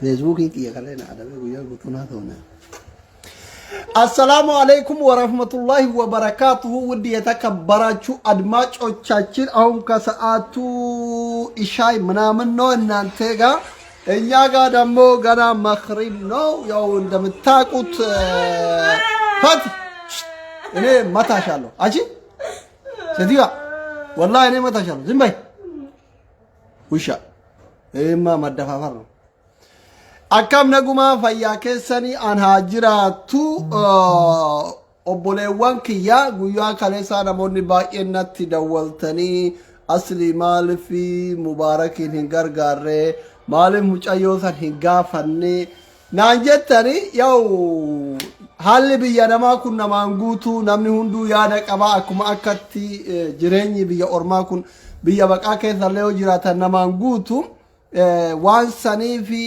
فيسبوك كي خلينا على ويا بطونات هنا. السلام عليكم ورحمة الله وبركاته. ودي يتكبراتشو أدماج أو تشاچير أو كساعتو إشاي منامنو نانتيغا إنياغا دمو غانا مخرب نو يو اندمتاكوت فاتي إني متا شالو أجي سديغا والله إني متا شالو زنباي وشا إما مدفافرنو أكم نجوما فيا كسني أن هاجراتو أبوليوان كيا غويا كاليسا نموني باقينا تدولتني أصلي مال في مبارك هنجر غارة مال مجايوسا هنجا فني نانجتني يو حال بيا نما كنا مانغوتو نمني هندو يادك أبا أكما أكتي جريني بيا أورما كن بيا بقى كيسا ليو جراتا نمانغوتو وانساني في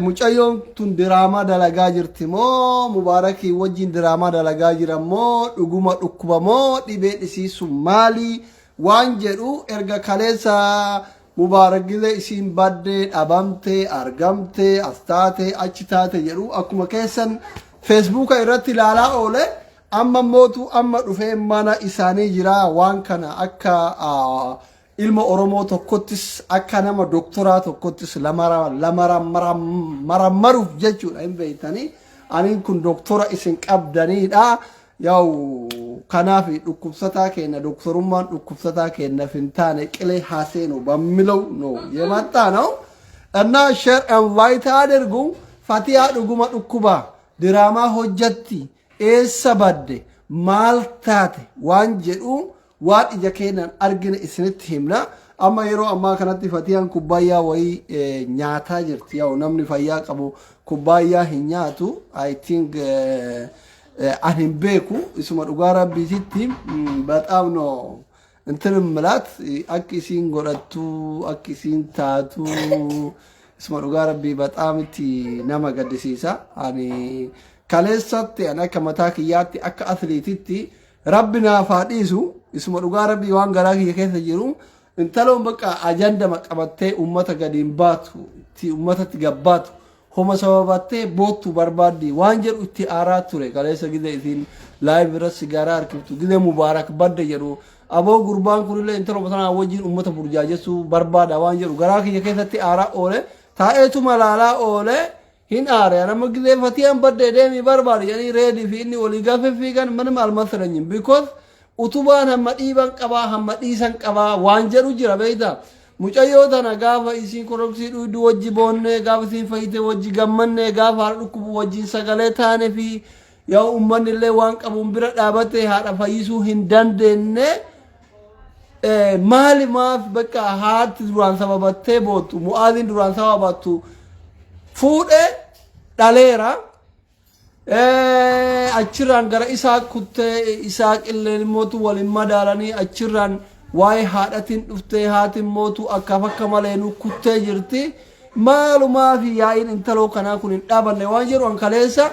mucayyoon tun diraamaa dalagaa jirti moo mubaarakii wajjin diraamaa dalagaa jira moo dhuguma dhukkuba moo dhibee dhisiisu maali waan jedhu erga kaleessa mubaarakile isiin baddee dhabamte argamte astaate achi taate jedhu akkuma keessan feesbuuka irratti ilaalaa oole amma mootu amma dhufee mana isaanii jira waan kana akka ilma oromoo tokkottis akka nama doktoraa tokkottis marammaruuf jechuudha hin beeytanii aniin kun doktora isin qabdaniidha yaw kanaaf dhukkubsataa keenya doktorummaan dhukkubsataa keenya fintaane qilee haaseenu bammiለው ነው የመጣ ነው እና ሼር ኢንቫይት አድርጉ ፋቲያ ዱጉማ ዱኩባ ድራማ ሆጀቲ ኤሰ ባደ ማልታቴ ዋን ጀዱ waan ija keenan argine isinitti himna amma yeroo amma kanatti fatiyaan kubbayyaa wayii nyaataa jirti yaw namni fayyaa qabu kubbayyaa hin nyaatu I think an hin beeku isuma dhugaa rabbiititti በጣም ነው እንትን ምላት akka isiin godhattu akka isiin taatu isuma dhugaa rabbii በጣም itti nama gaddisiisa ani kaleessatti an akka mataa kiyyaatti akka athleetitti rabbina faadhiisu isuma dhugaa rabbii waan garaa kiyya keessa jiru intaloon bakka ajanda maqabattee ummata gadiin baatu ti ummatatti gabbaatu homa sababattee boottu barbaaddi waan jedhu itti aaraa ture kaleessa gide isin live irra sigaaraa harkiftu gide mubaarak badde jedhu aboo gurbaan kunillee intalo batanaa wajjin ummata burjaajessu barbaada waan jedhu garaa kiyya keessatti aaraa oole taa'eetu malaalaa oole hin aare nama gide fatiyaan badde deemi barbaadi yani reedi fi inni olii gaafee fiigan manuma almasaranyin because utubaan hamma dhiiban qabaa hamma dhiisan qabaa waan jedhu jira beeyta mucayyoo tana gaafa isiin koroksii dhuydu wajji boonne gaafa isiin fayyite wajji gammanne gaafa haadha dhukkubu wajjin sagalee taane fi yaa ummanni illee waan qabuun bira dhaabate haadha fayyisuu hin dandeenye maali maaf bakka haati duraan sababattee boottu mu'aadin duraan sababattu fuudhe dhaleera achirraan gara isaa kuttee isaa qilleen mootu waliin madaalanii achirraan waa'ee haadhatiin dhuftee haatiin mootu akka fakka maleenuu kuttee jirti maalumaa fi yaa'iin intaloo kanaa kun hin dhaabanne waan jedhu an kaleessa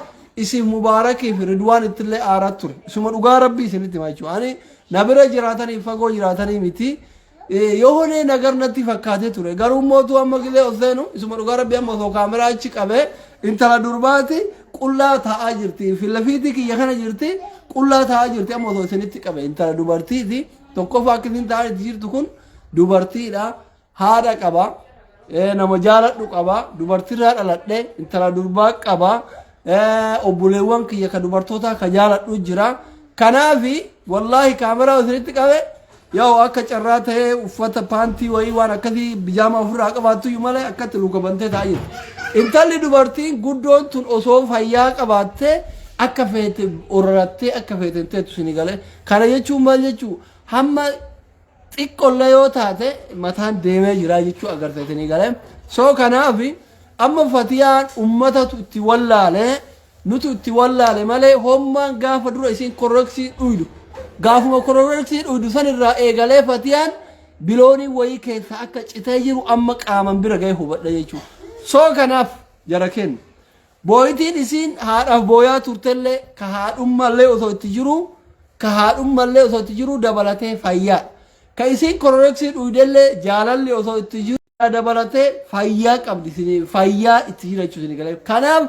isiif mubaarakii fi ridwaan ittillee aaraa ture isuma dhugaa rabbii isinitti hima jechuudha ani na bira jiraatanii fagoo jiraatanii miti yohone nagar natti fakkaatee ture garuu mootu amma gilee oseenu isuma dhugaa rabbii amma osoo kaameraa achi qabee intala durbaati qullaa taa'aa jirti filafiitii kiyya kana jirti qullaa taa'aa jirti amma osoo isinitti qabe intala dubartiiti tokkoffaa akkasiin taa'aa jirtu kun dubartiidha haadha qaba nama jaaladhu qaba dubartiirraa dhaladhe intala durbaa qaba obboleewwan kiyya ka dubartootaa ka jaaladhu jira kanaafi wallaahi kaameraa isinitti qabe yaw akka carraa ta'ee uffata paantii wayii waan akkasii bijaamaa ofirraa qabaattu malee akkatti luka bantee taa'aa jirti intalli dubartiin guddoon tun osoo fayyaa qabaattee akka feete orrattee akka feete teetu sini galee kana jechuun maal jechuu hamma xiqqollee yoo taate mataan deemee jira jechuu agarsiisanii galee soo kanaaf amma fatiyaan ummatatu itti wallaale nutu itti wallaale malee hommaan gaafa dura isiin korreksii dhuydu gaafuma korreksii dhuydu sanirraa eegalee fatiyaan biloonii wayii keessa akka citee jiru amma qaaman bira ga'ee hubadha jechuudha. soo kanaaf jara kennu booyitiin isiin haadhaaf booyaa turtellee ka haadhummallee osoo itti jiru dabalatee fayyaa ka isiin korreksii dhuydellee jaalalli osoo itti jiru dabalatee fayyaa qabdi isin fayyaa itti jiraachuu isin galee kanaaf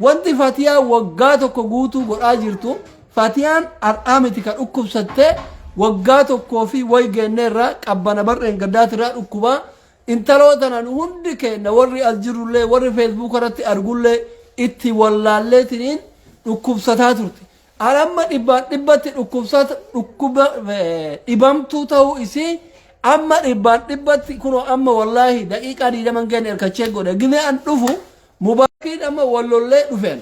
wanti fatiyaa waggaa tokko guutuu godhaa jirtu fatiyaan har'aa miti kan dhukkubsattee waggaa tokkoo fi way genneerra qabbana barreen gaddaatirraa dhukkubaa intalootanan hundi kenna warri as jirullee warri feesbuuk irratti argullee itti wallaalleetiniin dhukkubsataa turte alamma dhibbatti dhukkubsata dhukkuba dhibamtuu ta'uu isii amma dhibbatti kuno amma wallahi daqiiqaa 20 genne erkachee godhe gine an dhufu mubarakiin amma wallollee dhufeen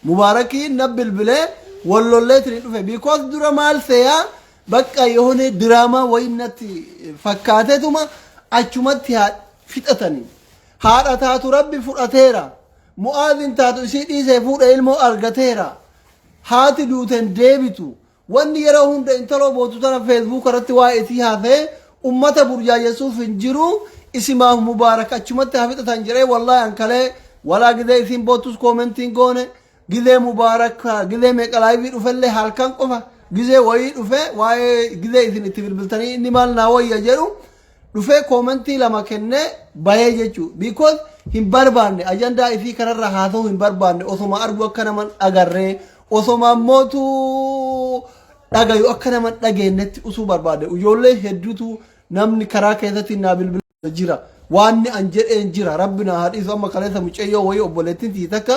mubarakiin nabilbilee wallollee tini dhufe because dura maal seeyaa bakka yoone diraamaa wayinnatti fakkaateetuma achumatti fixatanii haadha taatu rabbi fudhateera mu'aadin taatu isii dhiisee fuudha ilmoo argateera haati duuten deebitu wanni yeroo hunda intaloo bootu tana feesbuuk irratti waa'ee isii haasee ummata burjaajessuuf hin jiru isimaaf mubaarak achumatti hafixatan jedhee wallahi ankalee walaa gidee isin bootus koomentiin goone gidee mubaarak gidee meeqa laayivii dhufellee halkan qofa gidee wayii dhufe waa'ee gidee isin itti bilbiltanii inni maal naa wayya jedhu dhufe koomentii lama kenne bahee jechuu because hin barbaanne ajandaa isii kanarra haasa'uu hin barbaanne osoma argu akka naman agarree osoma mootu dhagayu akka naman dhageennetti usuu barbaade ijoollee hedduutu namni karaa keessatti naa bilbila jira waanni an jedheen jira rabbina haadhiisu amma kaleessa mucayyoo wayii obboleettiin takka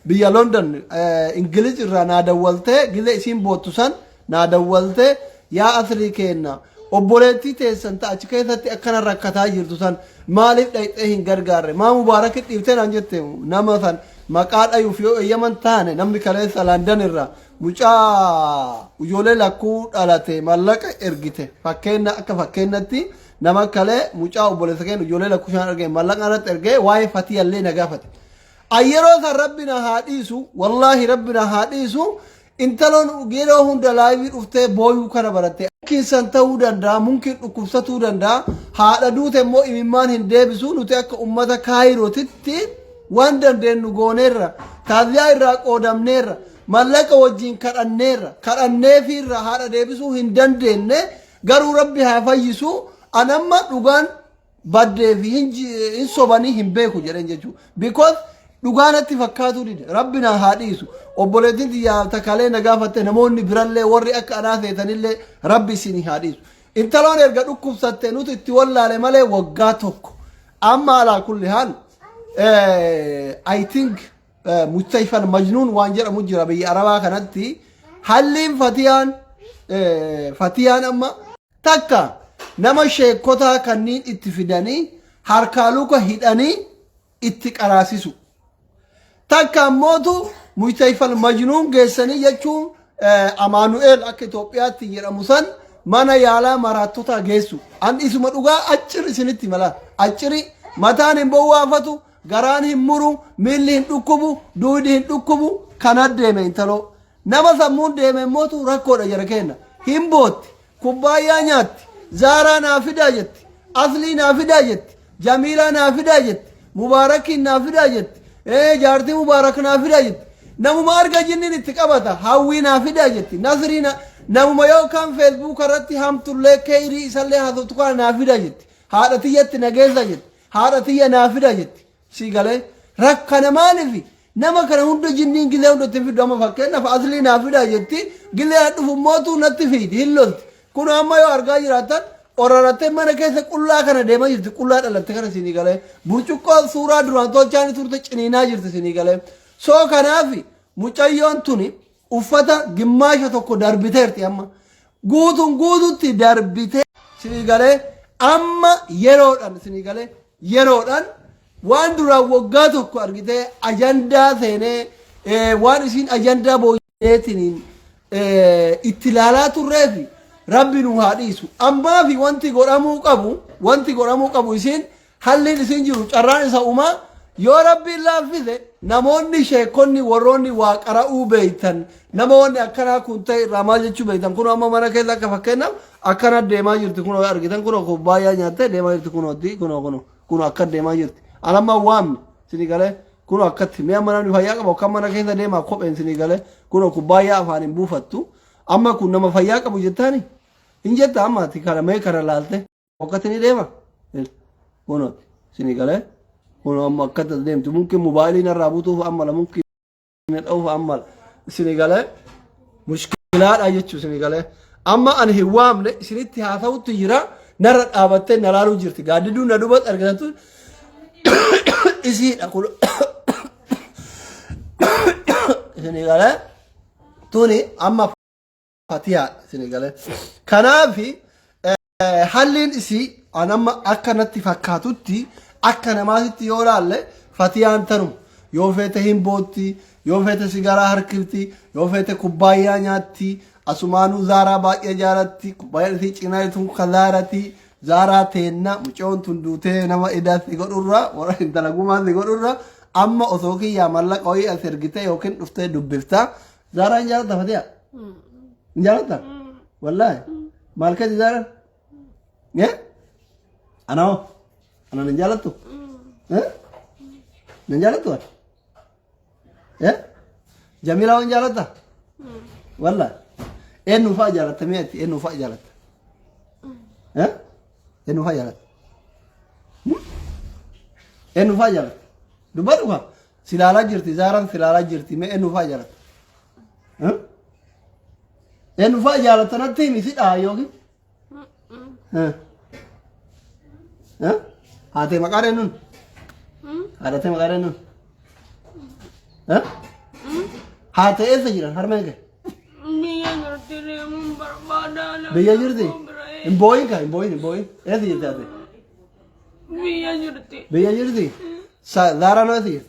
biyya London Ingiliz irraa naa dawwaltee gizee isiin boottu san naa dawwaltee yaa asrii kenna obboleettii teessan achi keessatti akkana rakkataa jirtu san maaliif dhayxee hin gargaarre maa mubaarakit dhiiftee naan jette nama san maqaa dhayuuf yoo eeyyaman taane namni kaleessa London irraa mucaa ijoollee lakkuu dhalate mallaqa ergite fakkeenya akka fakkeenyatti nama kalee mucaa obboleessa keenya ijoollee lakkuu shan ergee mallaqa irratti ergee waa'ee fatiyallee na gaafate ayyeroo san rabbina haadhiisu wallahi rabbina haadhiisu intaloon yeroo hunda laayivii dhuftee booyuu kana baratte akkiinsan ta'uu danda'a mumkin dhukkubsatuu danda'a haadha duute immoo imimmaan hin deebisu nuti akka ummata kaayirootitti waan dandeenyu gooneerra taasisaa irraa qoodamneerra mallaqa wajjin kadhanneefiirra haadha deebisuu hin dandeenye garuu rabbi haa fayyisu anamma dhugaan baddee fi hin sobanii hin beeku jedhan jechuudha because dhugaanatti fakkaatu dide rabbina haadhiisu obboleettiin tiyyaa takalee na gaafatte namoonni birallee warri akka anaa seetanillee rabbi isin haadhiisu intaloon erga dhukkubsatte nuti itti wallaale malee waggaa tokko amma alaa kulli haal I think mustayfan majnuun waan jedhamu jira biyya arabaa kanatti halliin fatiyaan amma takka nama sheekotaa kanniin itti fidanii harkaa luka hidhanii itti qaraasisu takka ammootu mustayfan majnuun geessanii jechuun Amaanu'eel akka Itoophiyaatti jedhamu san mana yaalaa maraattota geessu an isuma dhugaa acciri isinitti mala acciri mataan hin bowwaafatu garaan hin muru miilli hin dhukkubu duudi hin dhukkubu kana deeme intaloo nama sammuun deeme mootu rakkoodha jara kenna hin bootti kubbaayyaa nyaatti zaaraa naa fidaa jetti aslii naa fidaa jetti jamiilaa naa fidaa jetti mubaarakiin naa fidaa jetti jaartii mubaarak naa fidaa jetti namuma arga jinnin itti qabata hawwii naa fidaa jetti nasrii namuma yookaan feesbuuk irratti hamtullee keeyrii isallee haasoftu kana naa fidaa jetti haadha tiyyatti nageessa jetti haadha tiyya naa fidaa jetti si galee rakkana maalifi nama kana hunda jinniin gilee hundatti fidu amma fakkeenyaaf aslii naa fidaa jetti gilee dhufu mootuu natti fiidi hin lolti kun amma yoo argaa jiraatan orarattee mana keessa qullaa kana deemaa jirti qullaa dhalatte kana sinii galee burcuqqoo suuraa duraan tolchaanii turte ciniinaa jirti sinii galee soo kanaafi mucayyoon tuni uffata gimmaasha tokko darbiteerti amma guututti darbitee sinii galee amma yeroodhaan sinii galee yeroodhaan waan duraan waggaa tokko argitee ajandaa seenee waan isiin ajandaa booyyeetiniin itti ilaalaa turreefi rabbi nu haadhiisu ammaa fi wanti godhamuu qabu isiin halliin isiin jiru carraan isa uumaa yoo rabbiin laaffise namoonni sheekonni warroonni waa qara'uu beeytan namoonni akkanaa kun ta'e irraa maal jechuu beeytan kun amma mana keessa akka fakkeenyaaf akkana deemaa jirti kun argitan kun kubbaayyaa nyaattee deemaa jirti kun akka deemaa jirti alamma waamne sinii galee kun akkatti mi'a mana ni fayyaa qabu kan mana keessa deemaa kopheen sinii galee kun kubbaayyaa afaan hin buufattu amma kun nama fayyaa qabu jettaani hin jetta amma ati kana mee kana laalte bokkatti ni deema هنا سنغالي هنا أما كتر ديمت ممكن موبايلي نرابطه فأمل ممكن أو فأمل سنغالي مشكلات أجتشو سنغالي أما أنا هوام له سنتي هذا تجرا نرد أبتة نلالو جرتي قاعد دون ندوبت أرجعتو إزاي أقول سنغالي توني أما فاتيا سنغالي كنافي حلين إسي أنا ما أكنت فكاتوتي أكنا ما تي يورال فاتيا أنترم يوفيتهم بوتي يوفيت سيجارة هركبتي يوفيت كوبايا نياتي أسمانو زارا باقي جارتي كوبايا تي چنايتون خلارتي زارا تينا مچون تندوتي نما إداث يقرورا ورا انتلقوما يقرورا أما أثوكي يا ملك أوي أثرقتي يوكن أفتي دبفتا زارا انجارتا فتيا انجارتا والله مالك زارا يا أنا ننجالتو ننجالتو يا جميلة ننجالتا والله إيه نفع جالت ميتي إيه نفع جالت إيه نفع جالت إيه نفع جالت دبروا سلالة جرتي زاران سلالة جرتي ما إيه نفع جالت إيه نفع جالت أنا تيمي سيد آيوكي هاتي مقارنون هاتي مقارنون هاتي إيه سجران هرمانك بيا جرتي إمبوين كا إمبوين إيه سجرتي هاتي بيا جرتي زارا نو سجر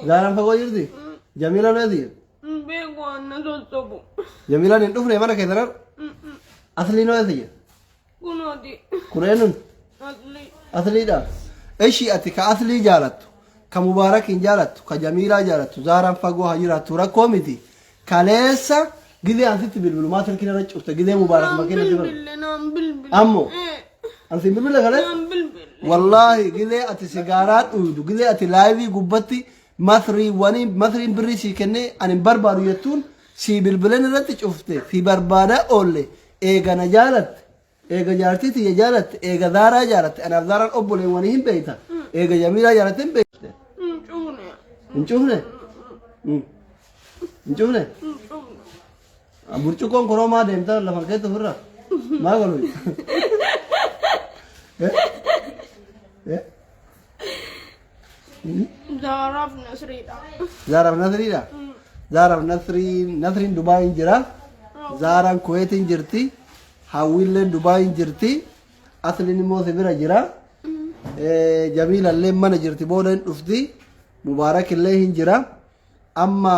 زارا فقو جرتي جميلة نو سجر جميلة نندوف ريمانا كيدرار أصلي نو سجر كورينون أصلي دا إيشي أتي كأصلي جالتو كمبارك إن جالتو كجميلة جالتو زارا فقو هجراتو ركوميتي كاليسا قدي أنسيتي بالبلو ما تركينا رجعوتا قدي مبارك مكينة تبر أمو أنسي بالبلو خلاص والله قدي أتي سيجارات ويدو قدي أتي لايفي قبتي مثري واني مثري بريسي كني أنا بربارو يتون سي بالبلين رتش أفتي في بربادا أولي إيجا نجالت إيجا جارتي تي جالت إيجا دارا جالت أنا دارا أبولي وانيهم بيتا إيجا جميلة جالتين بيتا نشوفنا نشوفنا burcukoon koroomaa deemtaa lafa keessa ofirra maa galu Zaaraaf Nasriidha. Zaaraaf Nasriidha Zaaraaf Nasriin Dubaayin jira Zaaraan Kuweetiin jirti Hawwiilleen Dubaayin jirti Asliin immoo Sibira jira Jamiilallee mana jirti booda hin dhufti Mubaarakillee hin jira amma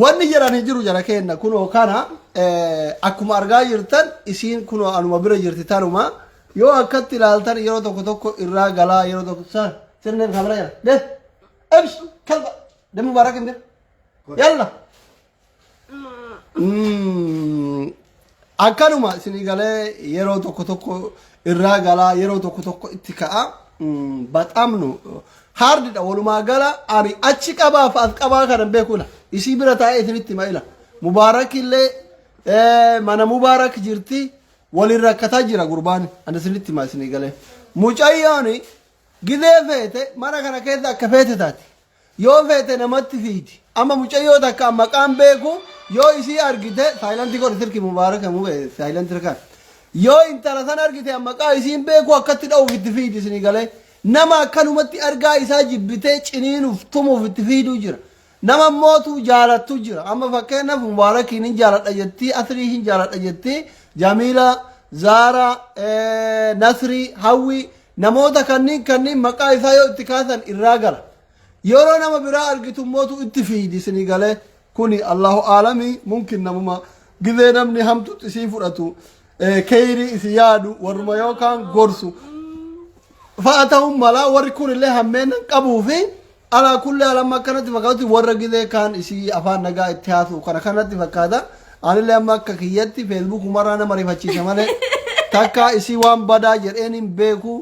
wanni jedhan hin jiru jara kenna kunoo kana akkuma argaa jirtan isiin kunoo anuma bira jirti tanuma yoo akkatti ilaaltan yeroo tokko tokko irraa galaa yeroo tokko sirneen kamera jala de ebsh kalba de mubaarak indir yalla akkanuma isinii galee yeroo tokko tokko irraa galaa yeroo tokko tokko itti ka'a baxamnu hardidha walumaa gala ani achi qabaaf as qabaa kanan beekula isii bira taa'ee isinitti ma'ila mubaarakillee mana mubaarak jirti walin rakkataa jira gurbaan ani isinitti ma isinii galee mucayyooni gidee feete mana kana keessa akka feete taati yoo feete namatti fiiti amma mucayyoo takka maqaan beeku yoo isii argite saayilanti godhe sirki mubaaraka saayilanti rakaan yoo intala san argite maqaa isiin beeku akkatti dha'uuf itti fiiti isinii galee nama akkanumatti argaa isaa jibbitee ciniinuuf tumuuf itti fiiduu jira nama mootu jaalattu jira amma fakkeenyaaf mubaarakiin hin jaaladha jettii asrii hin jaaladha jettii jamiila zaara nasrii hawwi namoota kanniin maqaa isaa yoo itti kaasan irraa gala yeroo nama biraa argitu mootu itti fiidi isinii galee kuni allahu aalamii mumkin namuma gizee namni hamtu isii fudhatu keyrii isi yaadu warruma yookaan gorsu فأتهم ملا وركون الله همين قبوفي على كل لما كانت فكاتي ورقي كان إشي أفان نجا اتحاث وكان كانت فكذا أنا لما ككيتي فيسبوك مرة أنا مريفة شيء سمانة تكا إشي وام بدا جرين بيكو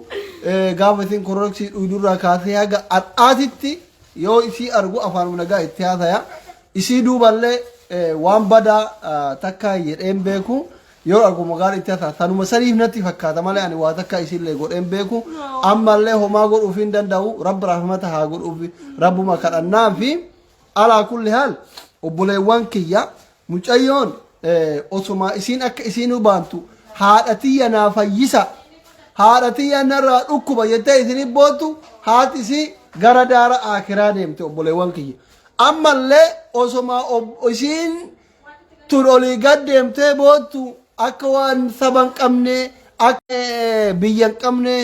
قافتين كوركسي ودورا كاثيا أتاتي يو إشي أرجو أفان نجا اتحاث يا إشي دوبالله وام بدا تكا جرين بيكو yoo arguma gaarii itti haasa sanuma saniif natti fakkaata malee ani waa takka isillee godheen beeku ammallee homaa godhuuf hin danda'u rabbi rahmata haa godhuuf rabbuma kadhannaa fi alaa kulli haal obboleewwan kiyya mucayyoon osuma isiin akka isiin hubantu haadha tiyya naa fayyisa haadha tiyya narraa dhukkuba jettee isin bootu haati isii gara daara akiraa deemte obboleewwan kiyya ammallee osuma isiin tun olii gad deemtee bootu akka waan saban qabne akka biyyan qabne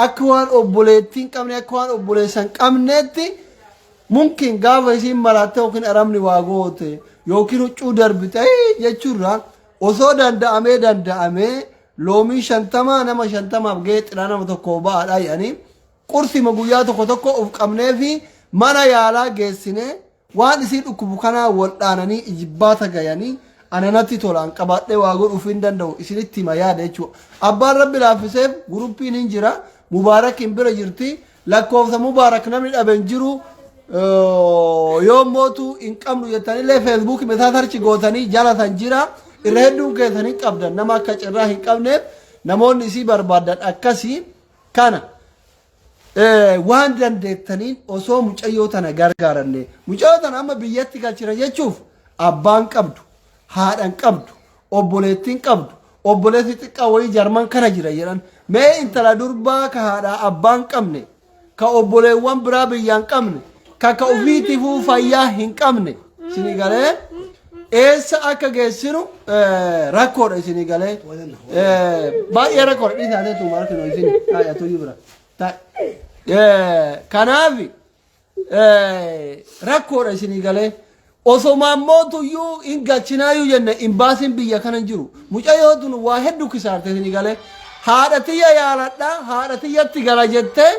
akka waan obboleettiin qabne akka waan obboleessan qabneetti mumkin gaafa isiin marattee yookiin aramni waa goote yookiin huccuu darbite jechuurra osoo danda'amee loomii 50 nama 50 gahee xidhaa nama tokko ba'aadha jedhanii qursima guyyaa tokko of qabnee fi mana yaalaa geessine waan isii dhukkubu kanaa wal dhaananii ijibbaata gayanii ananatti tolaan qabaadhee waa godhuuf hin danda'u isinitti hima yaada jechuudha. Abbaan rabbi laaffiseef guruppiin hin jira mubaarak hin bira jirti lakkoofsa mubaarak namni dhaben jiru yoo mootu hin qabnu jettanillee feesbuuk metaa sarchi gootanii jalatan jira irra hedduun keessanii qabdan nama akka cirraa hin qabneef namoonni isii barbaadan akkasii kana waan dandeettaniin osoo mucayyoo tana gargaaranne mucayyoo tana amma biyyatti galchira jechuuf abbaan qabdu haadhan qabdu obboleettiin qabdu obboleetti xiqqaa wayii jarman kana jira jedhan mee intala durbaa ka haadhaa abbaan qabne ka obboleewwan biraa biyyaan qabne ka ofiitifuu fayyaa hin qabne isinii galee eessa akka geessinu rakkoodha isinii galee baay'ee rakkoodha dhiisaateetu markino isin kaayyatuu bira kanaaf rakkoodha isinii galee osoma mootuyyuu hin galchinaayyuu jenne imbaasiin biyya kana jiru mucayyootun waa hedduu kisaarte isinii galee haadha tiyya yaaladha haadha tiyyatti gala jettee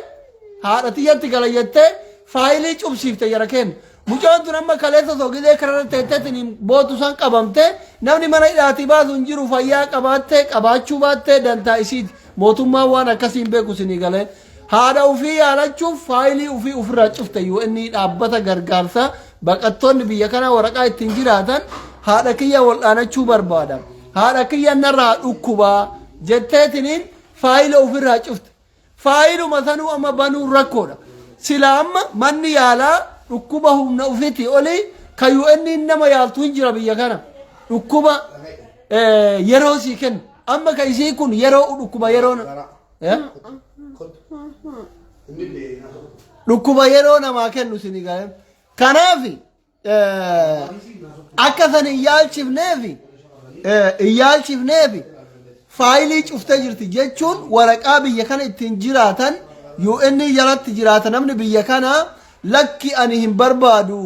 faayilii cubsiifte jara kenna mucaan tun amma kaleessa sogidee kararra teetteetiin bootu san qabamte namni mana hidhaatii baasu hin jiru fayyaa qabaattee qabaachuu baattee dantaa isiiti mootummaan waan akkasiin beeku isinii galee haadha ufii yaalachuuf faayilii ufii ofirraa cufte yoo inni dhaabbata gargaarsa baqattoonni biyya kana waraqaa ittiin jiraatan haadha kiyya wal'aanachuu barbaada haadha kiyya narraa dhukkubaa jetteetiniin faayila ofirraa cufte faayiluma sanuu amma banuu rakkoodha sila amma manni yaalaa dhukkuba humna ufiiti oli kayyuu inni nama yaaltu hin jira biyya kana dhukkuba yeroo sii kennu amma ka isii kun yeroo dhukkuba yeroo dhukkuba yeroo namaa kennu isinii galee kanaaf akka san iyyaalchifneefi faayilii cuftee jirti jechuun waraqaa biyya kana ittiin jiraatan UN jalatti jiraata namni biyya kana lakki ani hin barbaadu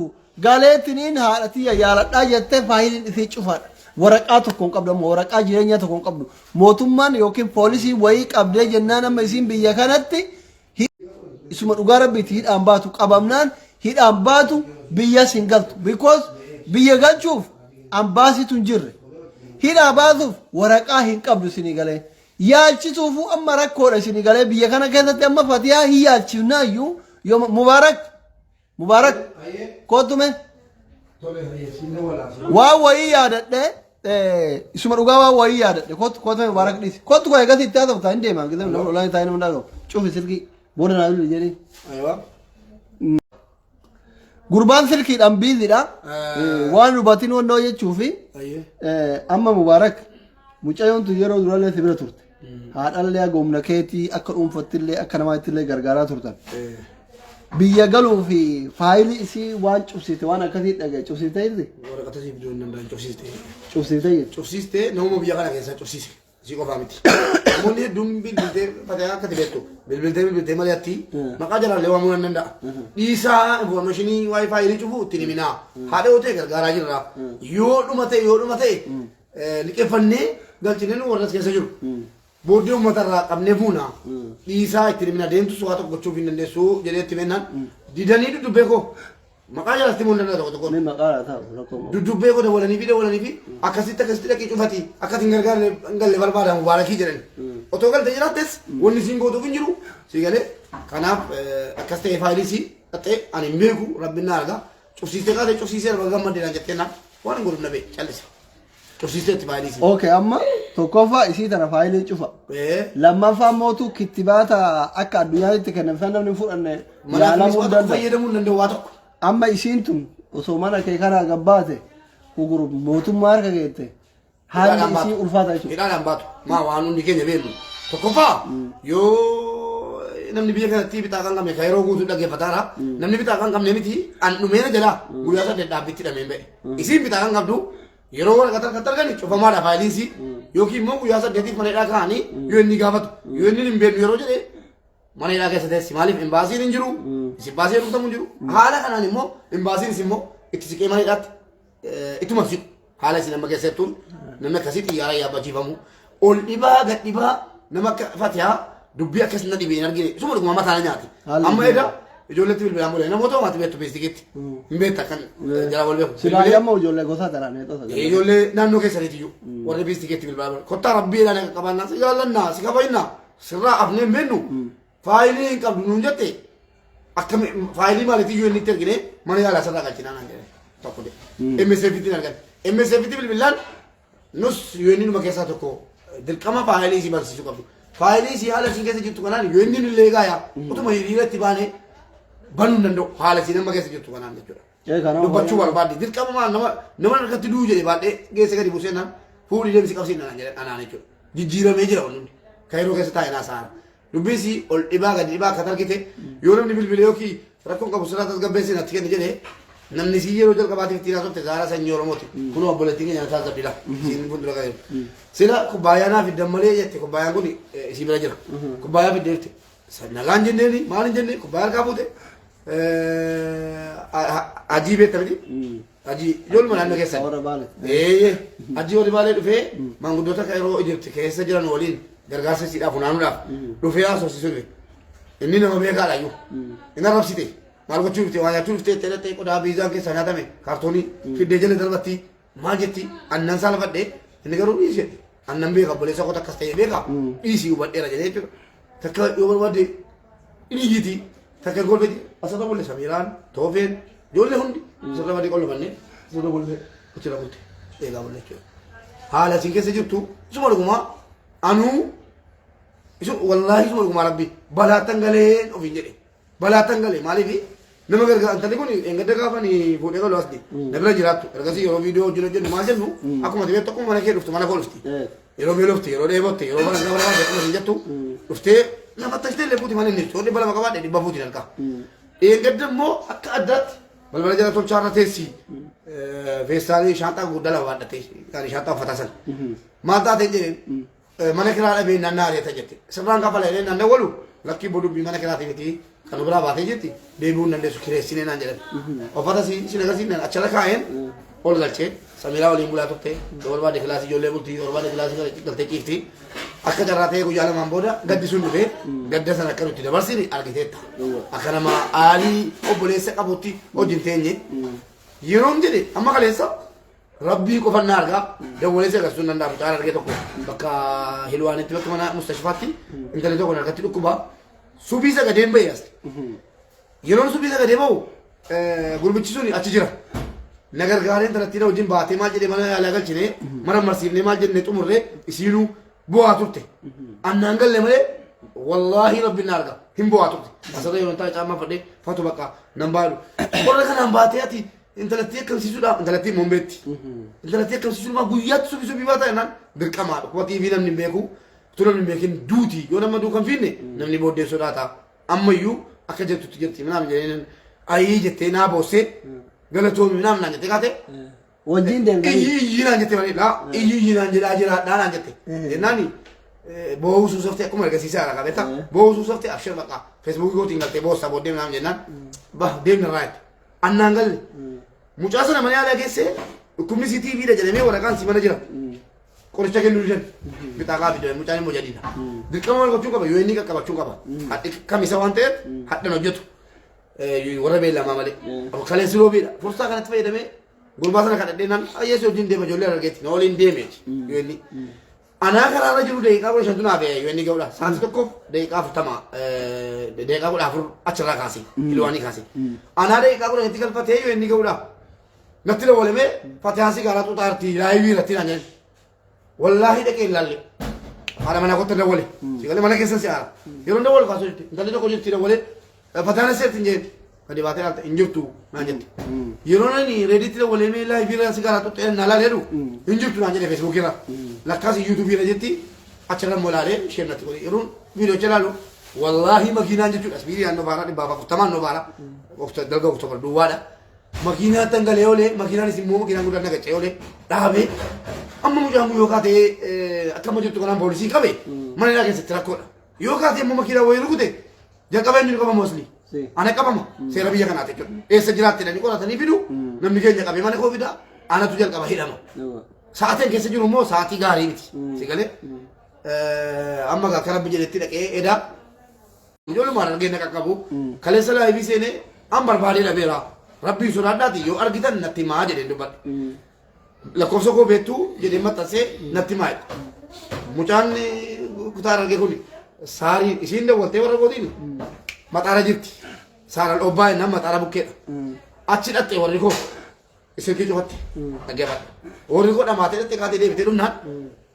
galeetiniin haadha tiyya yaaladhaa jettee faayiliin isii cufaadha waraqaa tokko hin qabdu ammoo waraqaa jireenyaa tokko hin qabdu mootummaan yookiin poolisii wayii qabdee jennaan amma isiin biyya kanatti isuma dhugaa rabbiitti hidhaan baatu qabamnaan hidhaan baatu biyya sin galtu because biyya galchuuf ambaasitu hin jirre hidhaa baasuuf waraqaa hin qabdu isinii galee yaalchisuufu amma rakkoodha isinii galee biyya kana keessatti amma fatiyaa hin yaalchifnaayyuu yoo mubaarak kootume waa wayii yaadadhe isuma dhugaa waa wayii yaadadhe kootume mubaarak dhiisi kootu koo eegas itti haasoftaa hin deemaa gizee nama olaan taa'ee nama dhaagoo cufi silkii booda naa dulu jedhee gurbaan silkiidhaan biizidha waan dubatiin wannoo jechuufi amma mubaarak mucayyoon tun yeroo durallee si bira turte haadhallee goomna keetii akka dhuunfattillee akka namaattillee gargaaraa turtan biyya galuu fi faayilii isii waan cubsite waan akkasii dhagaye cubsite jirti waraqata siif jiru danda'an cubsite namuma biyya kana keessa cubsise si qofaa miti namoonni hedduun bilbiltee fatee akka tibeettu bilbiltee malee atti maqaa jalaallee waamuu nan danda'a dhiisaa informaashinii waa'ee faayilii cufu ittiin himinaa haadha yoo ta'e gargaaraa jirra yoo dhuma ta'e liqeeffannee galchinee nu warras keessa jiru booddee uummatarraa qabnee fuuna dhiisaa ittiin himina deemtu su'aa tokko gochuuf hin dandeessu jedhee itti mennaan didanii duddubbee koo maqaa jalatti immoo danda'a tokko ni maqaa ta'u duddubbee koo dawalanii fi akkasitti dhaqii cufati akkasiin gargaarne galle barbaada mubaarakii jedhan otoo galte jiraattes wanni siin gootuuf hin jiru si galee kanaaf akkas ta'e faayilii si dhaxxee ani hin beeku rabbiin na arga cufsiistee kaatee cufsiisee arga gammadeedhaan jetteenaan waan hin godhumna bee callise. Tursiisteetti faayilii. Okay, amma tokkoffaa isii tana faayilii cufa. Lammaffaa mootu kittibaata akka addunyaatti kennan namni fudhanne yaalamuu danda'a. Fayyadamuu danda'u waa tokko. Amma isiin tun osoo mana kee kanaa gabbaate guguru mootummaa harka keette haalli isii ulfaata jechuudha. Hidhaadhaan baatu. Maa waan hundi keenya beeknu. Tokkoffaa yoo namni biyya kanatti bitaa kan qabne yeroo guutuu dhaggeeffataara namni bitaa kan qabne miti an dhumeena jalaa guyyaa saddeet dhaabbitti dhameen ba'e. Isiin bitaa kan qabdu yeroo waraqata argani cufamaadha faayiliinsi yookiin immoo guyyaa saddeetiif mana hidhaa kaa'anii yoo inni gaafatu yoo inni hin beeknu yeroo jedhee mana hidhaa keessa teessi maaliif imbaasiin hin jiru isin baasii rukutamu hin jiru haala kanaan immoo imbaasiinis immoo itti siqee mana hidhaatti ittuma siqu haala isin amma keessattuun namni akkasii xiyyaara yaabbachiifamu ol dhibaa gad dhibaa nama akka fatihaa dubbii akkas na dhibee hin argine suma dhuguma mataa nyaati amma edaa ijoolleetti bilbilaan bulee namoota homaati beektu beestigeetti hin beekta kan jala wal beeku. Silaayi amma ijoollee gosa taraan heexosa. Ijoollee naannoo keessaniiti iyyuu warri beestigeetti bilbilaan bulee kottaa rabbiidhaan akka qabannaa si jaallannaa si kabajnaa sirraa afnee hin beennu faayilii hin qabdu nuun jette akkami faayilii maaliitii iyyuu inni itti argine mana yaalaa sirraa galchinaa naan jedhe tokko de MSFitti hin argan MSFitti bilbilaan nus yoo inni numa keessaa tokko dirqama faayilii si barsiisuu qabdu. Faayilii si haala isin keessa jirtu kanaan yoo inni illee gaaya utuma hiriirratti baanee banuu hin danda'u haala isin amma keessa jirtu kanaan jechuudha. Dubbachuu barbaadde dirqama nama harkatti du'u jedhee baadhee geesse gadi buusee naan fuudhii deemsi qabsiin naan jedhe anaan jechuudha. Jijjiiramee jira wanni hundi kaayiroo keessa taa'ee naasaara. Dubbisi ol dhibaa gadi dhibaa akka argite yoo namni bilbilee yookiin rakkoon qabu sirraa tasgabbeessee natti kenni jedhee namni si yeroo jalqabaatiif ittiin haasofte Zaaraa sanyii Oromooti. Kun obboleettiin keenya taasisaa zabdila. Isin fuuldura kan jiru. Sila kubbaayyaa fiddan malee jette kubbaayaan kun isii bira jira. Kubbaayyaa fiddee jirti. Nagaan jenneeni maal hin jenne kubbaayyaa harkaa fuute. Ajii beekta miti. Ajii ijooluma naannoo keessa. Ajii warri baalee dhufee maanguddoota yeroo Ijipti keessa jiran waliin gargaarsa siidhaaf funaanuudhaaf dhufee haasofsiisuu dhufe. Inni nama beekaadha iyyuu. Inni arrabsite. Maal gochuu dhuftee waan nyaachuu dhuftee xeelatee qodaa biizaan keessaa nyaatame kaartoonii fiddee jala darbatti maal jetti annan saa lafadhee inni garuu dhiisee annan beeka obboleessa kota akkas ta'ee beeka dhiisii hubadheera jedhee jechuudha. Takka yoo barbaadde dhiigiiti takka golbeeti asirra bolle samiiraan toofeen ijoollee hundi asirra badii qollofannee asirra bolle achirra bulte eegaa bolle jechuudha. Haala isin keessa jirtu isuma dhugumaa anuu isu wallaahi isuma dhugumaa rabbi balaattan galee ofiin jedhe. Balaatan galee maaliifi nama gargaara intalli kun engadda gaafani fuudhee galu asdi na bira jiraattu ergasii yeroo viidiyoo hojii hojjennu maal jennu akkuma tibeettu akkuma mana kee dhuftu mana koo dhufti yeroo beelofte yeroo dheebotte yeroo bala gabara baate akkuma hin jettu dhuftee nama taksitee illee fuuti mana inni ibsu dhibba lama qabaadhe dhibba fuuti dalqa engadda immoo akka addaatti balbala jala tolchaarra teessi feestaalii shaanxaa guddaa lama baadhattee yaani shaanxaa uffataa sana maal taatee jedheen mana kiraa dhabee naannaa ari'ata jette sirraan kaffala jedhee naannoo walu lakkii bodubbii mana kiraatii miti kan biraa baatee jirti deebi'uu hin dandeessu kireessinee naan jedhan uffata sin agarsiisan achara kaa'een ol galchee samiiraa waliin bulaa turte barbaade kilaasii ijoollee bultii barbaade kilaasii galtee ciifti akka carraa ta'ee guyyaa lamaan booda gaddi sun dhufee gadda sana akka nutti dabarsine argiteetta akka nama aalii obboleessa qabutti wajjin teenye yeroon jedhe amma kaleessa rabbii qofannaa argaa dawwaleessa agarsiisuu hin danda'amu caan argee tokko bakka hilwaanitti bakka mana mustashifaatti intalli tokko harkatti dhukkubaa subisa gadeen bahe as yeroon subisa gadee bahu gurbichi sun achi jira nagargaareen talattiina wajjin baatee maal jedhee mana yaalaa galchine mana marsiifnee maal jennee xumurree isiinuu bu'aa turte annaan galle malee wallaahi rabbiin na arga hin bu'aa turte asirra yeroon taa'e caammaa fadhee fatu bakka nan baadhu qorra kanaan baatee ati intalatti akkamsiisuudhaaf intalatti mombeetti intalatti akkamsiisuudhaaf guyyaatti subisuu bibaa ta'e naan dirqamaadha qubatii fi namni hin beeku tu namni beekin duuti yoo nama duukan finne namni booddee sodaata ammayyuu akka jettutti jetti minaam jedheen ayii jettee naa boossee galatoomi minaam naan jette kaate wajjin deemnee iyyi naan jette malee dhaa iyyi naan jedhaa jiraadhaa naan jette jennaani boo'uu suusoftee akkuma argisiisaa irraa qabeetta boo'uu suusoftee abshir baqa feesbuukii gootiin galtee boossaa booddee minaam jennaan bah deemna irraa jette annaan galle mucaa sana mana yaalaa geessee dhukkubni CCTV dha jedhamee waraqaan si mana jira. Qoricha kennuu didan bitaakaa fidee mucaan immoo jadiidha. Dirqama wal gochuu qaba yoo inni qaqqabachuu qaba. Hadhi kamisa waan ta'eef hadhan hojjetu. Warra beellamaa malee. Kaleessi roobiidha. Fursaa kanatti fayyadamee gurbaa sana kadhadheenaan ayyeessi wajjin deema ijoollee argeetti na waliin deemeeti yoo inni. Anaa karaarra jiru daqiiqaa 15 naaf yoo inni ga'uudha. Sa'aatii tokkoof daqiiqaa 40 daqiiqaa 14 achirraa kaasee kilowaanii kaasee. Anaa daqiiqaa 10 itti galfatee yoo inni ga'uudha. نتلا ولا مي فتحان سيجارة تطارتي لايبي رتينا نجن والله ده كي لالي أنا ما نقول تناولي سيجارة ما نكسر سيارة يرون نقول كاسورتي نتلا ده كوجي تناولي فتحان سير تنجن كدي باتي على إنجبتو نجن يرون أني ريدي تناولي مي لايبي رتينا سيجارة تطير نالا ليرو إنجبتو نجن فيسبوك كنا لكاسي يوتيوب يرجعتي أشرنا مولاري شير نتقولي يرون فيديو جلالو والله ماكينة جتو أسبيري أنو بارا دي بابا كتمان نو بارا وقت دلقا وقت بردوالا ماكينة تنقلي أولي ماكينة نسمو ماكينة نقول لنا كتشي أولي دابي أما مجامو يوكاتي أكما جتو كلام بوليسي كبي ماني لاكي ستراكولا يوكاتي أما ماكينة ويرقوتي جا كبين نيكو موسلي أنا كبما سيرا بيجا كناتي إيه سجلات تنا نيكولا تاني فيدو نمجين جا كبي ماني كو فيدا أنا تجال كبا هيداما ساعتين كيسا جيرو مو ساعتي غاري ميتي سيقالي أما كرب بجلتي لك إيه يقول ما رجعنا كابو خلص سلا أبي سينه أم بربادي لبيرا ربي سورة داتي يو أرجيتا نتي ما جري دبل لكوسو كو بيتو جري ما تسي نتي ما مجان كتار رجع كوني ساري إسين ده وقتي ورا كودين ما تارا جرتي سار الأوباي نام ما تارا بكير أشيد أتي ورا كو إسين كي جوهتي أجا بات ورا كو نام أتي كاتي ده بتلون نات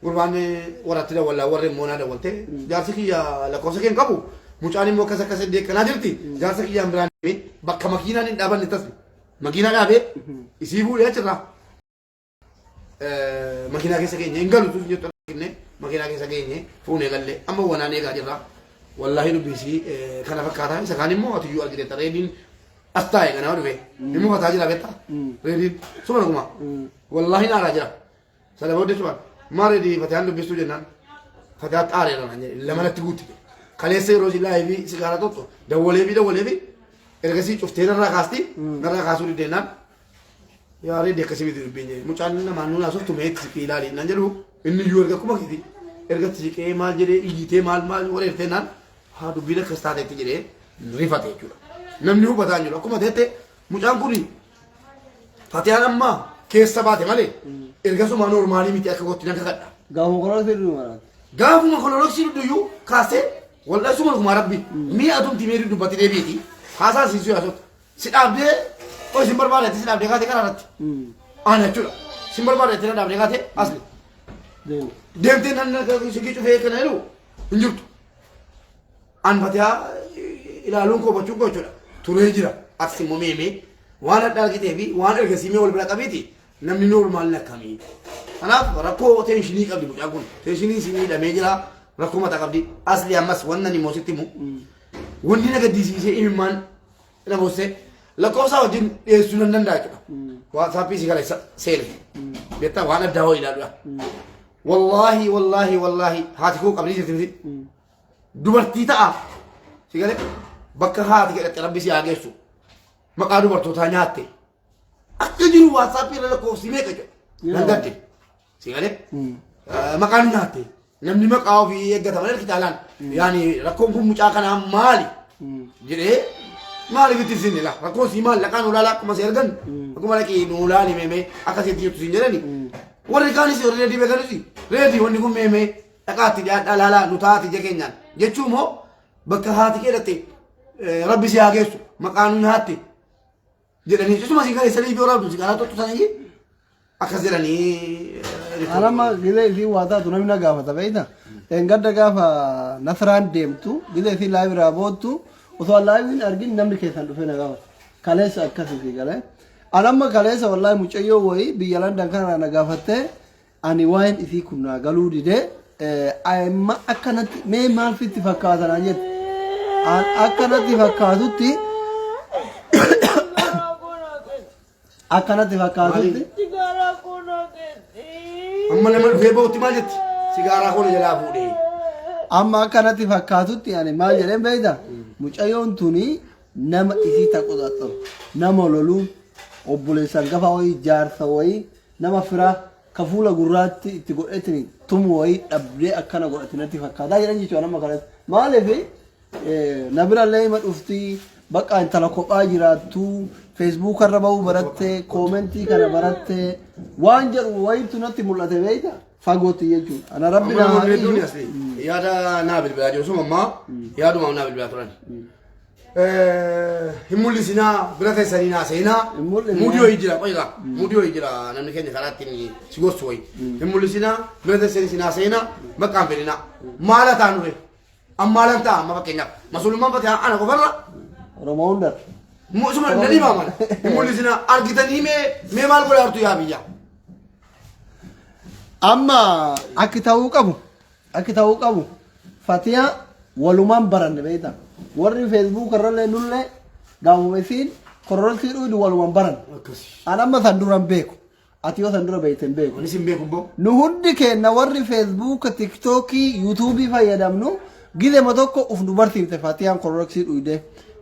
قربان ورا تلا ولا ورا مونا ده ولته جالس كي يا لكوسو كين كابو mucaan immoo akkas akkas deekkanaa jirti jaarsa kiyyaan biraan deemee bakka makiinaan hin dhaabanne tasni makiinaa dhaabee isii fuudhee achirraa makiinaa keessa geenye hin galu jettu arginne makiinaa keessa geenye fuunee gallee amma wanaan eegaa jirra wallaahi dubbisii kana fakkaataa isa kaan immoo atiyyuu argiteetta reediin as taa'e kanaa dhufe immoo fataa jira beektaa reediin suma dhuguma wallaahi naaraa jira sana booddee sumaan maa reedii fataan dubbistuu jennaan fataa xaareera naan jedhe lamanatti guutti kaleessa yeroo si laayibii sigaaraa tokko dawwaleefi ergasii cuftee narraa kaasti narraa kaasuu diddeenaan yaaree deekkasii biti dubbiin jedhe mucaan namaan nuun haasoftu meetti si ilaali naan jedhu inni iyyuu erga akkuma kiti ergatti siqee maal jedhee iyyitee maal wareerteenaan haa dubbiin akkas taateetti jedhee rifate jechuudha namni hubataan jiru akkuma teette mucaan kun fatiyaan amma keessa baate malee ergasuma noormaalii miti akka gotti nan kakadha gaafuma koloroksii duyyuu kaasee والله سوما لكم ربي مي أدوم تميري دبتي دبيتي خاصة سيسوي أسوت سيدابدي أو سيمبر بالله سيدابدي كاتي كارات أنا تقول سيمبر بالله سيدابدي كاتي أصلي دم تين أنا كذي شو فيه كنايلو نجوت أن فتيا إلى لونكو بتشوكو تقول ترويجرا أكسي مميمي وانا تلاقي تبي وانا الجسيمي ولا بلا كبيتي نمني نور مالنا كمي أنا ركو تنشني قبل بقول تنشني سيني دميجرا ركوما تقبدي أصلي أمس وانا نموسيتي مو وندي نقدي سي إيمان أنا بوسه لكوسا ودين سنن ننداك واتسابي سيكالي سيل بيتا وانا داو إلى والله هاتكو قبلي سيتمسي دبرتي تاء سيكالي بكر هاتك ربي سي آجيسو مقادو برتو تانياتي أكجرو واتسابي لكوسي ميكجو ننداتي سيكالي مقادو ناتي namni maqaa ofii eeggata malee kitaalaan yaani rakkoon kun mucaa kanaa maali jedhee maaliif itti sinni la rakkoon sii maali laqaan ulaalaa akkuma si ergan akkuma laqii nu ulaali meemee akkasitti jettu siin jedhani warri kaanis reedii beekanis reedii wanni kun meemee dhaqaatti dhiyaadhaa laalaa nu taati je keenyaan jechuu moo bakka haati keedhatte rabbi si haa geessu maqaa nu nyaatte jedhanii cusuma si kaleessanii fi waraabdu si kanaa tottu sanayyi akkas jedhanii Alama gile si wata tu namni gaafata beeyta engadda gaafa nasraan deemtu gile si laayiv raaboottu osoo laayivin argin namni keessan dhufee na gaafata kaleessa akkasii gale anamma kaleessa wallahi mucayyoo wayi biyya Landan kana na gaafatte ani waan isii kun na galuu dide amma akkanatti mee maal fitti fakkaatan jette akkanatti fakkaatutti akkanatti fakkaatutti amma nama dhufee ba'utti maal jetti sigaaraa kola jalaa fuudhee amma akkanatti fakkaatutti ani maal jedheen beeyta mucayyoon tuni nama isii taquxaxxaru nama loluu obboleessan gafa wayii jaarsa wayii nama firaa ka fuula gurraatti itti godhetini tumu wayii dhabdee akkana godhatinatti fakkaataa jedhan jechuudha nama kanatti maaliif na birallee hima dhuftii bakka intala kophaa jiraattu Facebook irra bahuu baratte koomentii kana baratte waan jedhu wayitu natti mul'ate beeyta fagootti jechuudha ana rabbi nama yaada naa bilbilaa jiru suma ammaa yaaduma naa bilbilaa turan himulli sinaa bira teessanii naa seenaa mudiyoo hijira qoyga mudiyoo hijira namni keenya karaatti si gorsu wayi himulli sinaa bira teessanii sinaa seenaa maqaan fedhina maala taanu fe ammaala ta'a amma fakkeenyaaf masulummaan fatee ana qofarra Oromoo hundar. suma danii maamala himulli sinaa argitanii mee maal godha hartu yaa biyya Amma akki ta'uu qabu Fatiyaa walumaan baranne beektaa warri Facebook irrallee nullee gaamuma isiin kororoltii dhuyidu walumaan baran an amma san duran beeku ati yoo san dura beekten beeku anis hin beeku bo nu hundi keenna warri Facebook TikTokii YouTubii fayyadamnu gidema tokko uf nu barsiifte Fatiyaan kororoltii dhuyde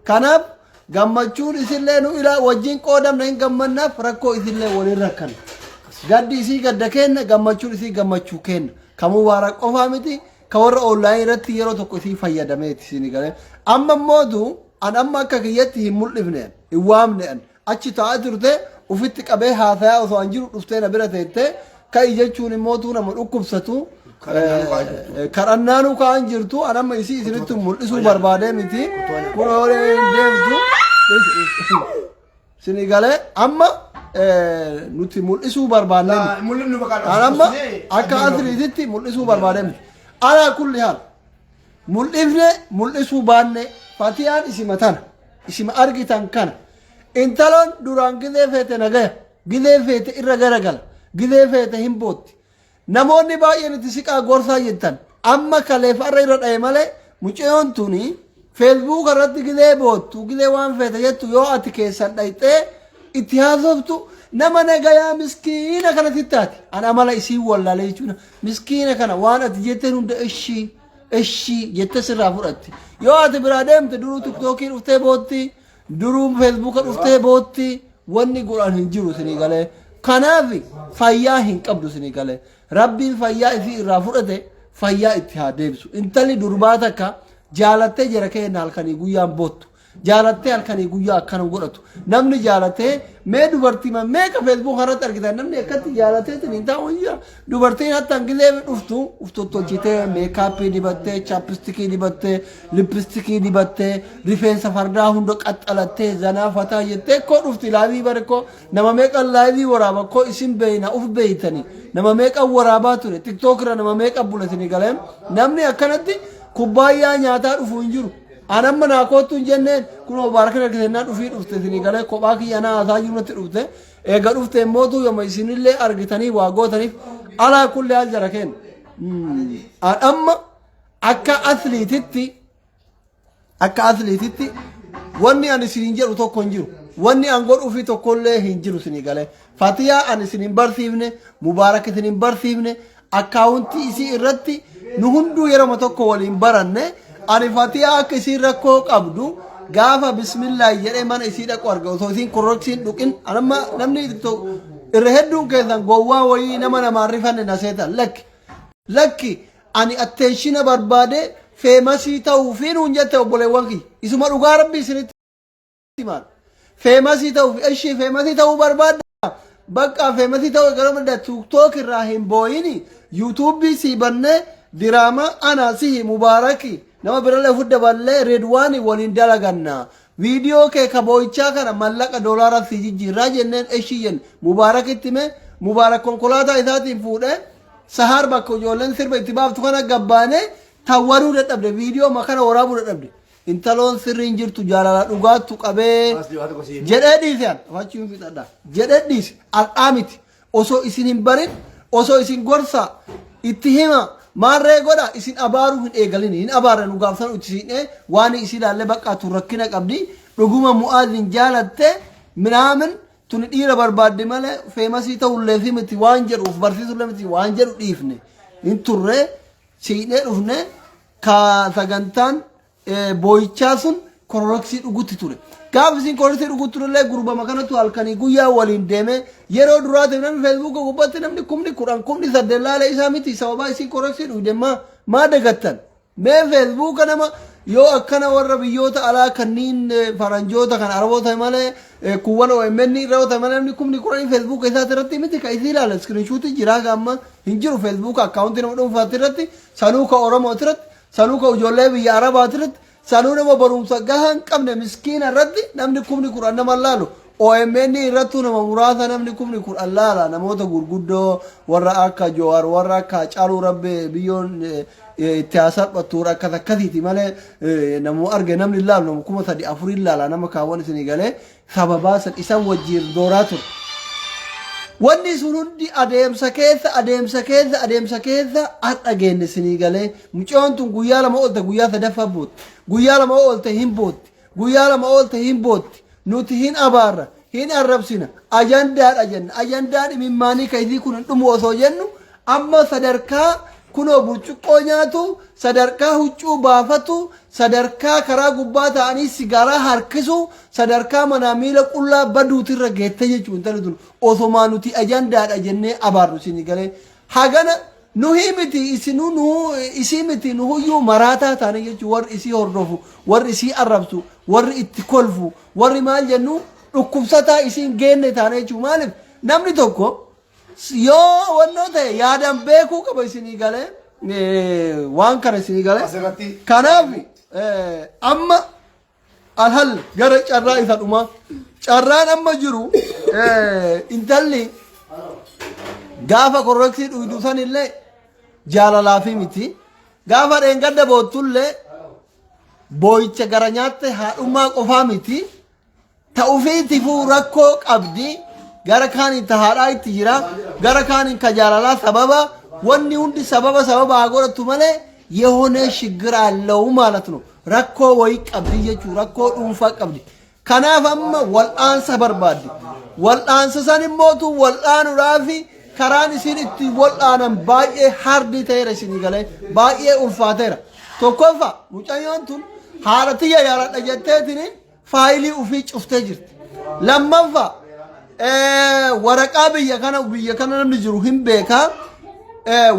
kanaaf gammachuun isillee nu ila wajjin qoodamna hin gammannaaf rakkoo isillee waliin rakkan gaddi isii gadda kenna gammachuun isii gammachuu kenna kamuu waara qofaa miti ka warra online irratti yeroo tokko isii fayyadameeti isini galee amma mootu an amma akka kiyyatti hin mul'ifne hin waamne achi taa'aa turte ufitti qabee haasayaa osoo an jiru dhuftee na bira teette ka'i jechuun immootu nama dhukkubsatu kadhannaanu ka'an jirtu an amma isii isinitti mul'isuu barbaadee miti kun hoolee deemtu isini galee amma nuti mul'isuu barbaadne an amma akka asiriititti mul'isuu barbaadee miti ala kulli haal mul'isuu baanne Fatiyaan isima tana isima argitan kana intaloon duraan gidee feete nagaya gidee feete irra garagala gidee feete hin bootti namoonni baay'een itti siqaa gorsaa jettan amma kaleef arra irra dhaye malee mucayyoon tuni Facebook irratti gidee boottu gidee waan feete jettu yoo ati keessan dhayxee itti haasoftu nama nagayaa miskiina kana tittaati an amala isii wallaalee jechuudha miskiina kana waan ati jetteen hunda ishii jette sirraa fudhatti yoo ati biraa deemte duruu TikTokii dhuftee bootti duruu Facebook dhuftee bootti wanni godhan hin jiru isinii galee kanaaf fayyaa hin qabdu isinii galee rabbiin fayyaa isii irraa fudhate fayyaa itti haa deebisu intalli durbaa takka jaalattee jara kenna halkanii guyyaan boottu jaalattee halkanii guyyaa akkana godhatu namni jaalattee mee dubartii meeqa Facebook irratti argitan namni akkatti jaalatteetiin hin taa'u jira dubartiin hatta hangilee dhuftu uftottolchitee meekaappii dibattee chaappistikii dibattee lippistikii dibattee rifeensa fardaa hunda qaxxalattee zanaa fataa jettee koo dhufti laayivii barekkoo nama meeqa laayivii waraaba koo isin beeyna uf beeytanii nama meeqa waraabaa ture TikTok irra nama meeqa bulatanii galeen namni akkanatti kubbaayyaa nyaataa dhufu hin jiru anamma naa kootu jenneen kun mubaarakan argitennaa dhufii dhufte isinii galee kophaa kiyya naa haasaa jirutti dhufte eega dhufte immootu yooma isinillee argitanii waa gootaniif alaa kulli haal jara kenna amma akka asliititti wanni an isiniin jedhu tokko hin jiru wanni an godhuufi tokkollee hin jiru isinii galee Fatiyaa an isiniin barsiifne mubaarak isiniin barsiifne akkaawuntii isii irratti nu hunduu yeroo tokko waliin baranne ani Fatiyaa akka isiin rakkoo qabdu gaafa bismillah jedhee mana isii dhaqu arga osoo isiin korroksiin dhuqin anamma namni irra hedduun keessan gowwaa wayii namaan rifanne na seetan lakki ani attenshina barbaade feemasii ta'uu fi nuun jette obboleewwan kiyya isuma dhugaa rabbii isinitti maal feemasii ta'uu fi ishii feemasii ta'uu barbaadda bakka feemasii ta'uu gara madda TikTok irraa hin booyini YouTubii sii bannee diraama ana sihi mubaaraki nama biralee fudda ballee redwaani waliin dalaganna viidiyoo kee kabooichaa kana mallaqa doolaara si jijjiirraa jenneen eshiyyen mubaarakitti mee mubaarak konkolaataa isaatiin fuudhee sahar bakka ijoolleen sirba itti baaftu kana gabbaane tawwaruu dadhabde viidiyoo makana waraabuu dadhabde intaloon sirriin jirtu jaalala dhugaattu qabee jedhee dhiiseen afachiin fixadha jedhee dhiise al'aa miti osoo isin hin barin osoo isin gorsa itti hima maarree godha isin abaaruu hin eegalini hin abaarre nu gaafsan uttisiidhe waan isin ilaalle baqqaatu rakkina qabdi dhuguma mu'aazin jaalatte minaamin tuni dhiira barbaadde malee feemasii ta'ullee fi miti waan jedhuuf barsiisullee miti waan jedhu dhiifne hin turre siidhee dhufne ka sagantaan booyichaa sun kororoksii dhugutti ture gaaf isin kororoksii dhugutti turellee gurbama kanatu halkanii guyyaa waliin deeme yeroo duraati namni Facebook gubbatti namni kumni kudhan kumni saddeet laala isaa miti sababaa isin kororoksii dhugde maa dagattan mee Facebook nama yoo akkana warra biyyoota alaa kanniin faranjoota kan araboota malee kuwwan OMN irraa malee namni kumni kudhan Facebook isaati irratti miti ka isii ilaala screenshot jiraa gamma hin jiru Facebook akkaawuntii nama dhuunfaatti irratti sanuuka Oromoo irratti sanuuka ijoollee biyya Arabaa irratti sanuu nama barumsa gahaan qabne miskiina irratti namni kumni kudhan nama laalu OMN irrattuu nama muraasa namni kumni kudhan laala namoota gurguddoo warra akka Jowaar warra akka Caaluu Rabbee biyyoon itti haasaphattu akka takkatiiti malee namu arge namni laalu nama kuma 3-4 laala nama kaawwan isinii galee sababaa san isan wajjiin dooraa ture. Wanni sun hundi adeemsa keessa har'a geenne isinii galee mucoon tun guyyaa lama oolte guyyaa sadaffaa bootti guyyaa lama oolte hin bootti guyyaa lama oolte hin bootti nuti hin abaarra hin arrabsina ajandaadha jenna ajandaan imimmaanii kaysii kun dhumu osoo jennu amma sadarkaa kunoo burcuqqoo nyaatu sadarkaa huccuu baafatu sadarkaa karaa gubbaa ta'anii sigaaraa harkisu sadarkaa manaa miila qullaa baduutirra geette jechuun intalli tun osomaa nuti ajandaadha jennee abaarru isinii galee hagana nuhi miti isii miti nuhuyyuu maraataa taane jechuun warri isii hordofu warri isii arrabsu warri itti kolfu warri maal jennu dhukkubsataa isiin geenne taane jechuun maaliif namni tokko yoo wannoo ta'e yaadan beekuu qaba isinii galee waan kana isinii galee kanaaf amma alhal gara carraa isa dhuma carraan amma jiru intalli gaafa korreksii dhuydu sanillee jaalalaafi miti gaafa dheengadda boottullee boo'icha gara nyaatte haadhummaa qofaa miti ta'ufiitifuu rakkoo qabdi gara kaaniin ta haadhaa itti jira gara kaaniin ka jaalalaa sababa wanni hundi sababa haa godhatu malee የሆነ ችግር አለው ማለት ነው ረኮ ወይ ቀብዲ የቹ ረኮ ዱንፋ ቀብዲ ከናፍ አማ ወልአንሰ በርባዲ ወልአንሰ ሰን ሞቱ ወልአኑ ራፊ ከራን ሲን እቲ ወልአነን ባዬ ሃርዲ ተይረ ሲኒ ገለ ባዬ ኡልፋተራ ቶኮፋ ሙጫዮንቱን ሃረትያ ያራደ ጀተቲን ፋይሊ ኡፊ ጩፍተ ጅርት ለማፋ ወረቃ ብየ ከነ ነምኒ ጅሩ ሂም ቤካ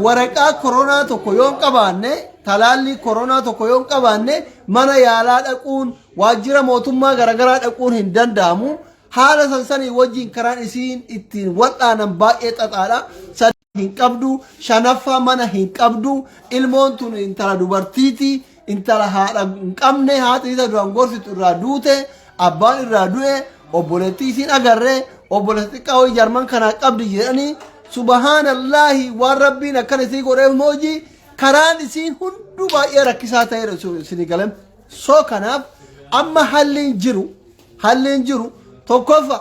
ወረቃ ኮሮና tokko yoon qabaanne talaalli ኮሮና tokko yoon qabaanne mana yaalaa dhaquun waajjira mootummaa garagaraa dhaquun hin danda'amu haala sansanii wajjin karaan isiin ittiin wal'aanan baay'ee xaxaadha sadii hin qabdu shanaffaa mana hin qabdu ilmoon tun intala dubartiiti intala haadha hin qabne haati isa duraan gorsitu irraa duute abbaan irraa du'e obboleettii isiin agarree obboleettii qaawii jarman kanaa qabdi jedhanii subhanallahi wa rabbina kan isi gore moji karan isi hundu ba era kisata era sinigalem so kanaf amma hallin jiru tokofa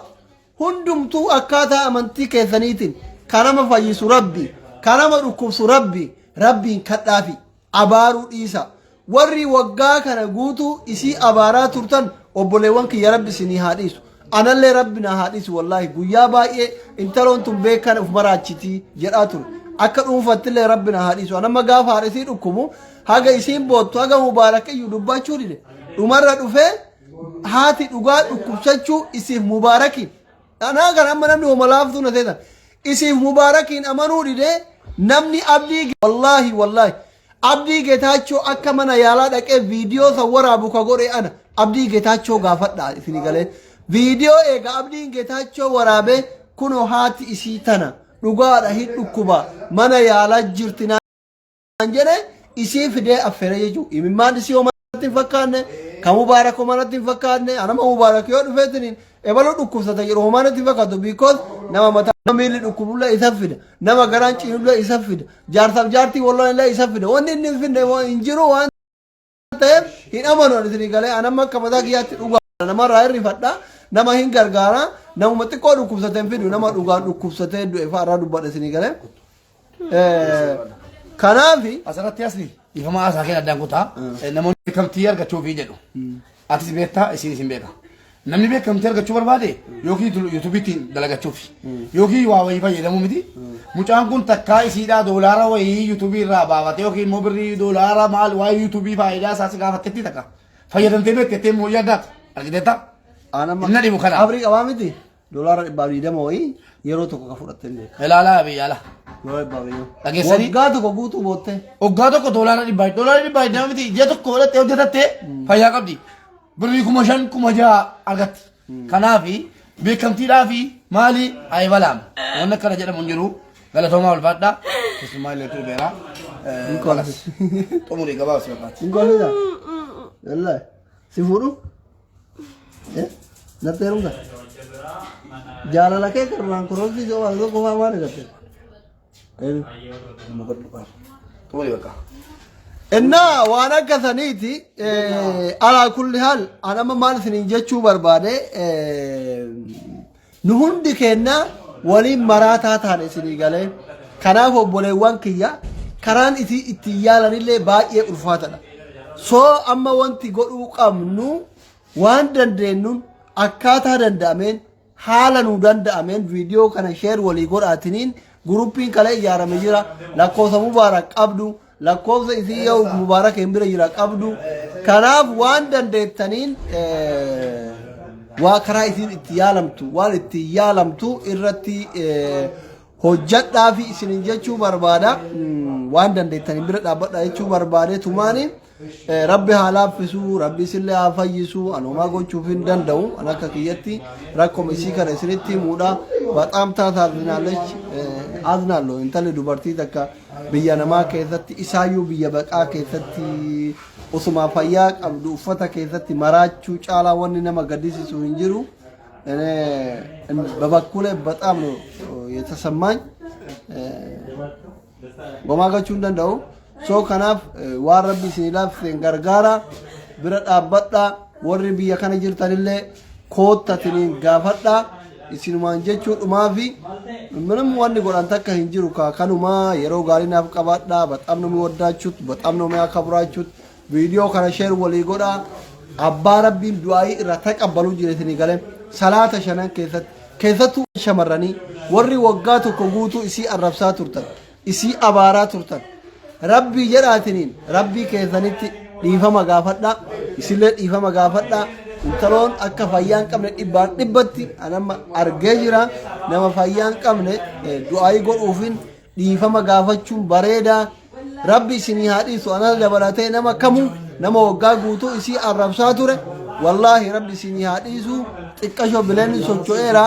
hundum tu akata amanti kesanitin kanama fayisu rabbi kanama rukusu rabbi kadafi abaru isa warri wagga kana gutu isi abara turtan obbolewan ki ya rabbi sini hadisu analle rabbina hadis wallahi guyya baa'e intalon tun beekan uf marachiti jedhatu akka dhuunfattille rabbina hadis anama gaafa hadisi dhukumu haga isin boottu haga mubarak yu dubbachuu dide dhumarra dhufe haati dhugaa dhukkubsachuu isif mubarakin ana gar amma namni wamalaaftu na seetan isif mubarakin amanuu dide namni abdii wallahi abdii geetaachoo akka mana yaalaa dhaqee viidiyoo sawwaraabu ka godhe ana abdii geetaachoo gaafadha isini galee video ega abdiin geetaachoo waraabe kuno haati isii tana dhugaadha hin dhukkuba mana yaala jirtinaan jedhe isii fidee affere jechuudha imimmaan isii homanatti hin fakkaanne ka mubaarak homanatti hin fakkaanne anama mubaarak yoo dhufeetiniin ebaloo dhukkubsata jedhu homanatti hin fakkaatu because nama mataa miilli dhukkubullee isa fida nama garaan ciinullee isa fida jaarsaaf jaartii walloonillee isa fida wanni inni hin finne hin jiru waan ta'eef hin amanuun isinii galee anamma akka mataa kiyyaatti dhugaa namarraa hirrifadha nama hin gargaara namuma xiqqoo dhukkubsatee hin fidu nama dhugaan dhukkubsatee du'e fa'aarraa dubbadha isinii galee kanaafi asirratti asli ifama asaa kee addaan kutaa namoonni beekamtii argachuuf jedhu atis beektaa isin beeka namni beekamtii argachuu barbaade yookiin yuutuubiitti dalagachuuf yookiin waa wayii fayyadamuu miti mucaan kun takkaa isiidhaa doolaara wayii yuutuubii irraa baafate yookiin immoo birrii doolaara maal waa'ee yuutuubii faayidaa isaas gaafattetti takka fayyadamtee beektettee immoo yaaddaata argiteetta inna dhibu kana abrii qabaa miti doolaara 220 wayii yeroo tokko ka fudhatte illee ilaalaa biyyaala dhageessanii waggaa tokko guutuu boottee waggaa tokko doolaara 200 nama miti ji'a tokko fudhattee hojjetattee fayyaa qabdi birrii 5,000 6,000 argatti kanaafi beekamtiidhaa fi maali ayibalaam waan akkana jedhamu hin jiru galatoomaa ulfaadha keessumaa illee tuubeera xumurii gabaabsi barbaachisa wallahi si fuudhu natti heerumta jaalala kee karraan koromsii joo waan tokko faa waan eegatte Tumali bakka. Innaa waan akka saniiti alaa kulli haal anama maal isiniin jechuu barbaade nu hundi keenna waliin maraataa taane isinii galee kanaaf obboleewwan kiyya karaan isii ittiin yaalanillee baay'ee ulfaatadha. Soo amma wanti godhuu qabnu waan dandeenyuun akkaataa danda'ameen haala nu danda'ameen viidiyoo kana sheer walii godhaatiniin guruppiin kale ijaarame jira lakkoofsa mubaarak qabdu lakkoofsa isii yoo mubaarak hin bira jira qabdu kanaaf waan dandeettaniin waa karaa isiin itti yaalamtu waan itti yaalamtu irratti hojjadhaa fi isinin jechuu barbaada waan dandeettaniin bira dhaabbadha jechuu barbaade tumaani rabbi haa laaffisu rabbi isillee haa fayyisu anumaa gochuuf hin danda'u an akka kiyyatti rakkoom isii kana isinitti himuudha baxaam taataadinaalech aadnaallo intalli dubartii takka biyya namaa keessatti isaayyuu biyya baqaa keessatti osuma fayyaa qabdu uffata keessatti maraachuu caalaa wanni nama gaddisiisu hin jiru በበኩሌ በጣም ነው የተሰማኝ ጎማጋቹ እንደው ሶ ከናፍ ዋረቢ ሲላፍ ገርጋራ ብረዳበዳ ወሪ ቢያ ከነ ጅርተንለ ኮተትን ጋፈዳ isinumaan jechuun dhumaa fi ምንም wanni godhan takka hin jiru kanuma yeroo gaarii naaf qabaadha በጣም ነው የሚወዳችሁት በጣም ነው የሚያከብራችሁት ቪዲዮ kana share walii godha abbaa rabbiin du'aayi irra taqabbalu jireetini galee salaata shanan keessattuu shamarranii warri waggaa tokko guutuu isii arrabsaa turtan isii abaaraa turtan rabbii jedhaatiniin rabbii keessanitti dhiifama gaafadha isillee dhiifama gaafadha intaloon akka fayyaan qabne dhibbaan dhibbatti anama argee jira nama fayyaan qabne du'aayi godhuufin dhiifama gaafachuun bareeda rabbi isinii haadhiisu anas dabalatee nama kamu nama waggaa guutuu isii arrabsaa ture wallahi rabbi isinii haadhiisu xiqqasho bileenni socho'eera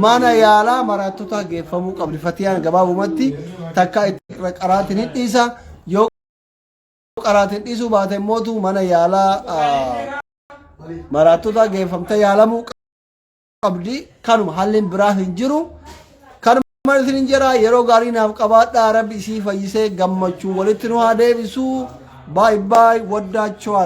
mana yaalaa maraattota geeffamuu qabdi fatiyaan gabaabumatti takka itti qaraatiin hin dhiisa yoo qaraatiin dhiisuu baate mootu mana yaalaa maraattota geeffamte yaalamuu qabdi kanuma halliin biraa hin jiru kanuma isin jira yeroo gaarii naaf qabaadhaa rabbi isii fayyisee gammachuu walitti nu haa deebisuu baay baay waddaachoo